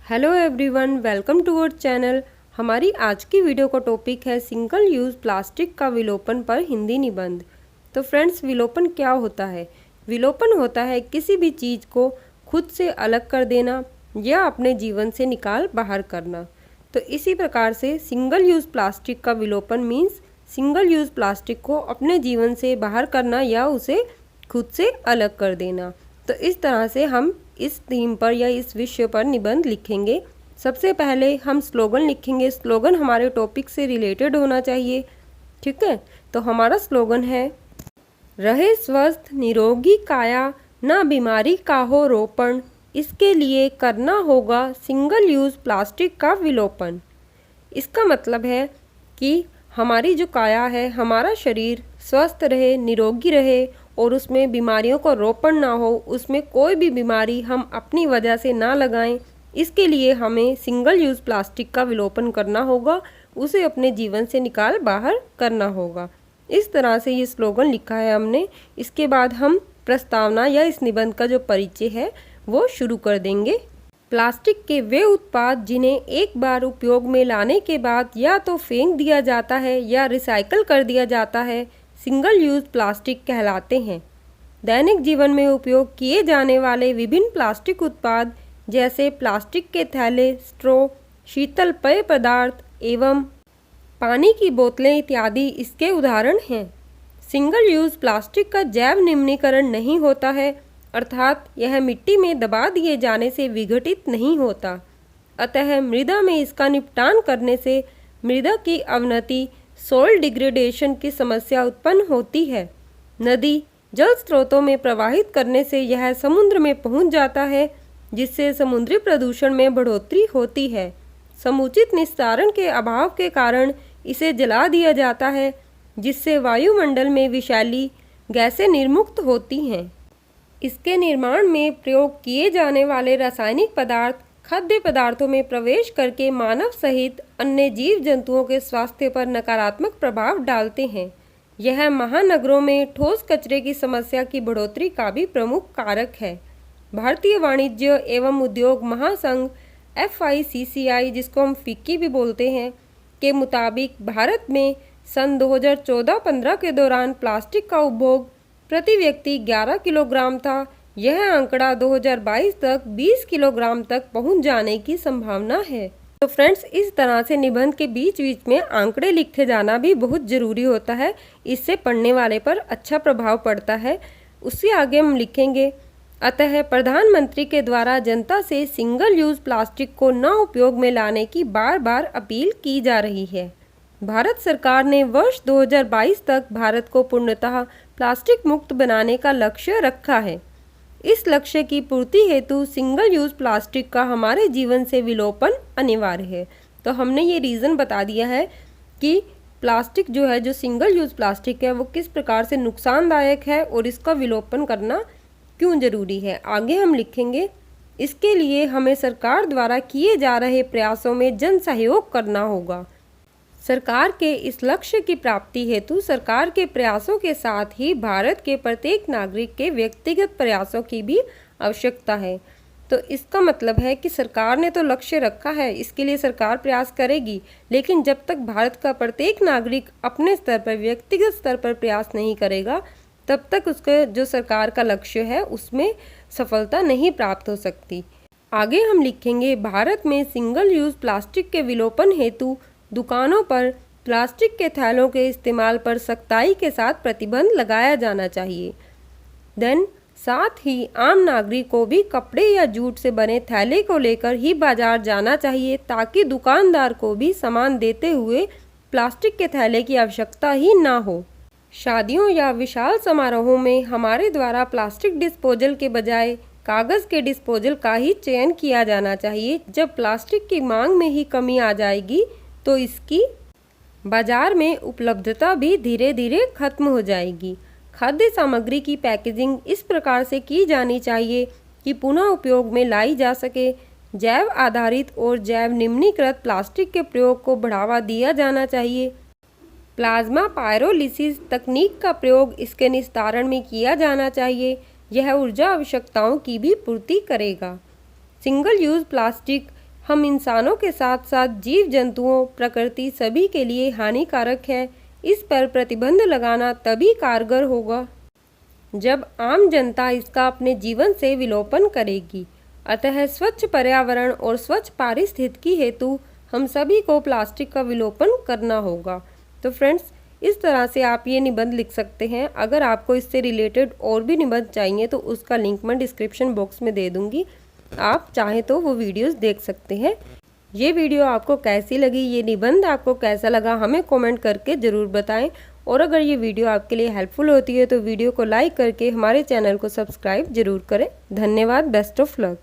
Hello everyone, welcome to our channel. हमारी आज की वीडियो का टॉपिक है सिंगल यूज़ प्लास्टिक का विलोपन पर हिंदी निबंध। तो फ्रेंड्स, विलोपन क्या होता है? विलोपन होता है किसी भी चीज़ को खुद से अलग कर देना या अपने जीवन से निकाल बाहर करना। तो इसी प्रकार से सिंगल यूज़ प्लास्टिक का विलोपन मीन्स सिंगल यूज़ प्लास्टिक को अपने जीवन से बाहर करना या उसे खुद से अलग कर देना। तो इस तरह से हम इस थीम पर या इस विषय पर निबंध लिखेंगे। सबसे पहले हम स्लोगन लिखेंगे। स्लोगन हमारे टॉपिक से रिलेटेड होना चाहिए, ठीक है। तो हमारा स्लोगन है, रहे स्वस्थ निरोगी काया, ना बीमारी का हो रोपण, इसके लिए करना होगा सिंगल यूज़ प्लास्टिक का विलोपन। इसका मतलब है कि हमारी जो काया है, हमारा शरीर स्वस्थ रहे, निरोगी रहे और उसमें बीमारियों को रोपण ना हो, उसमें कोई भी बीमारी हम अपनी वजह से ना लगाएं। इसके लिए हमें सिंगल यूज़ प्लास्टिक का विलोपन करना होगा, उसे अपने जीवन से निकाल बाहर करना होगा। इस तरह से ये स्लोगन लिखा है हमने। इसके बाद हम प्रस्तावना या इस निबंध का जो परिचय है वो शुरू कर देंगे। प्लास्टिक के वे उत्पाद जिन्हें एक बार उपयोग में लाने के बाद या तो फेंक दिया जाता है या रिसाइकल कर दिया जाता है, सिंगल यूज़ प्लास्टिक कहलाते हैं। दैनिक जीवन में उपयोग किए जाने वाले विभिन्न प्लास्टिक उत्पाद जैसे प्लास्टिक के थैले, स्ट्रॉ, शीतल पेय पदार्थ एवं पानी की बोतलें इत्यादि इसके उदाहरण हैं। सिंगल यूज़ प्लास्टिक का जैव निम्नीकरण नहीं होता है, अर्थात यह मिट्टी में दबा दिए जाने से विघटित नहीं होता। अतः मृदा में इसका निपटान करने से मृदा की अवनति, सॉइल डिग्रेडेशन की समस्या उत्पन्न होती है। नदी जल स्रोतों में प्रवाहित करने से यह समुद्र में पहुंच जाता है, जिससे समुद्री प्रदूषण में बढ़ोतरी होती है। समुचित निस्तारण के अभाव के कारण इसे जला दिया जाता है, जिससे वायुमंडल में विषैली गैसें निर्मुक्त होती हैं। इसके निर्माण में प्रयोग किए जाने वाले रासायनिक पदार्थ खाद्य पदार्थों में प्रवेश करके मानव सहित अन्य जीव जंतुओं के स्वास्थ्य पर नकारात्मक प्रभाव डालते हैं। यह महानगरों में ठोस कचरे की समस्या की बढ़ोतरी का भी प्रमुख कारक है। भारतीय वाणिज्य एवं उद्योग महासंघ FICCI, जिसको हम फिक्की भी बोलते हैं, के मुताबिक भारत में सन 2014-15 के दौरान प्लास्टिक का उपभोग प्रति व्यक्ति 11 किलोग्राम था। यह आंकड़ा 2022 तक 20 किलोग्राम तक पहुंच जाने की संभावना है। तो फ्रेंड्स, इस तरह से निबंध के बीच बीच में आंकड़े लिखे जाना भी बहुत ज़रूरी होता है। इससे पढ़ने वाले पर अच्छा प्रभाव पड़ता है। उससे आगे हम लिखेंगे, अतः प्रधानमंत्री के द्वारा जनता से सिंगल यूज़ प्लास्टिक को न उपयोग में लाने की बार बार अपील की जा रही है। भारत सरकार ने वर्ष 2022 तक भारत को पूर्णतः प्लास्टिक मुक्त बनाने का लक्ष्य रखा है। इस लक्ष्य की पूर्ति हेतु सिंगल यूज़ प्लास्टिक का हमारे जीवन से विलोपन अनिवार्य है। तो हमने ये रीज़न बता दिया है कि प्लास्टिक जो है, जो सिंगल यूज़ प्लास्टिक है, वो किस प्रकार से नुकसानदायक है और इसका विलोपन करना क्यों ज़रूरी है। आगे हम लिखेंगे, इसके लिए हमें सरकार द्वारा किए जा रहे प्रयासों में जन सहयोग करना होगा। सरकार के इस लक्ष्य की प्राप्ति हेतु सरकार के प्रयासों के साथ ही भारत के प्रत्येक नागरिक के व्यक्तिगत प्रयासों की भी आवश्यकता है। तो इसका मतलब है कि सरकार ने तो लक्ष्य रखा है, इसके लिए सरकार प्रयास करेगी, लेकिन जब तक भारत का प्रत्येक नागरिक अपने स्तर पर, व्यक्तिगत स्तर पर प्रयास नहीं करेगा, तब तक उसका जो सरकार का लक्ष्य है उसमें सफलता नहीं प्राप्त हो सकती। आगे हम लिखेंगे, भारत में सिंगल यूज़ प्लास्टिक के विलोपन हेतु दुकानों पर प्लास्टिक के थैलों के इस्तेमाल पर सख्ताई के साथ प्रतिबंध लगाया जाना चाहिए। देन साथ ही आम नागरिक को भी कपड़े या जूट से बने थैले को लेकर ही बाजार जाना चाहिए, ताकि दुकानदार को भी सामान देते हुए प्लास्टिक के थैले की आवश्यकता ही ना हो। शादियों या विशाल समारोहों में हमारे द्वारा प्लास्टिक डिस्पोजल के बजाय कागज़ के डिस्पोजल का ही चयन किया जाना चाहिए। जब प्लास्टिक की मांग में ही कमी आ जाएगी तो इसकी बाजार में उपलब्धता भी धीरे धीरे खत्म हो जाएगी। खाद्य सामग्री की पैकेजिंग इस प्रकार से की जानी चाहिए कि पुनः उपयोग में लाई जा सके। जैव आधारित और जैव निम्नीकृत प्लास्टिक के प्रयोग को बढ़ावा दिया जाना चाहिए। प्लाज्मा पायरोलिसिस तकनीक का प्रयोग इसके निस्तारण में किया जाना चाहिए। यह ऊर्जा आवश्यकताओं की भी पूर्ति करेगा। सिंगल यूज़ प्लास्टिक हम इंसानों के साथ साथ जीव जंतुओं, प्रकृति सभी के लिए हानिकारक है। इस पर प्रतिबंध लगाना तभी कारगर होगा जब आम जनता इसका अपने जीवन से विलोपन करेगी। अतः स्वच्छ पर्यावरण और स्वच्छ पारिस्थितिकी हेतु हम सभी को प्लास्टिक का विलोपन करना होगा। तो फ्रेंड्स, इस तरह से आप ये निबंध लिख सकते हैं। अगर आपको इससे रिलेटेड और भी निबंध चाहिए तो उसका लिंक मैं डिस्क्रिप्शन बॉक्स में दे दूँगी, आप चाहें तो वो वीडियोस देख सकते हैं। ये वीडियो आपको कैसी लगी, ये निबंध आपको कैसा लगा, हमें कमेंट करके ज़रूर बताएं। और अगर ये वीडियो आपके लिए हेल्पफुल होती है तो वीडियो को लाइक करके हमारे चैनल को सब्सक्राइब जरूर करें। धन्यवाद। Best of luck.